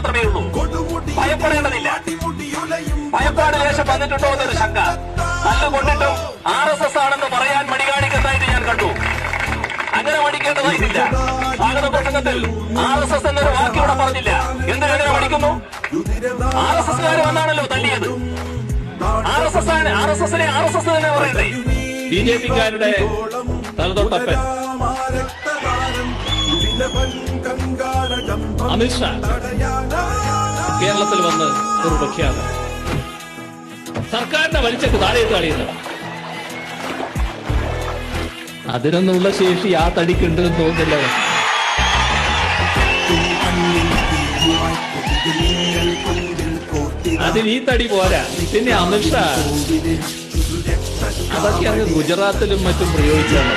മാത്രമേ ഉള്ളൂ. ഭയപ്പെടേണ്ടതില്ല. ഭയപ്പാട് ലേശം വന്നിട്ടുണ്ടോ എന്നൊരു ശങ്ക. തല്ലുകൊണ്ടിട്ടും RSS ആണെന്ന് പറയാൻ മടി കാണിക്കുന്നതായിട്ട് ഞാൻ കണ്ടു. അങ്ങനെ മടിക്കേണ്ടതായിട്ടില്ല. സ്വാഗത പ്രസംഗത്തിൽ RSS എന്നൊരു വാക്കിവിടെ പറഞ്ഞില്ല. എന്തിനെങ്ങനെ മടിക്കുന്നു? RSSകാര് വന്നാണല്ലോ തല്ലിയത്. RSSനെ RSS തന്നെ പറയണ്ടേ? BJPക്കാരുടെ തലതൊട്ടപ്പൻ അമിത്ഷാ കേരളത്തിൽ വന്ന് ഒരു പ്രഖ്യാപനം. സർക്കാരിനെ വലിച്ചൊക്കെ താഴേക്ക് കളിയുന്നത്. അതിനൊന്നുള്ള ശേഷി ആ തടിക്കുണ്ടെന്ന് തോന്നുന്നില്ല. അതിന് ഈ തടി പോരാ. പിന്നെ അമിത്ഷാ അതൊക്കെ അങ്ങ് ഗുജറാത്തിലും മറ്റും പ്രയോഗിച്ചാണ്.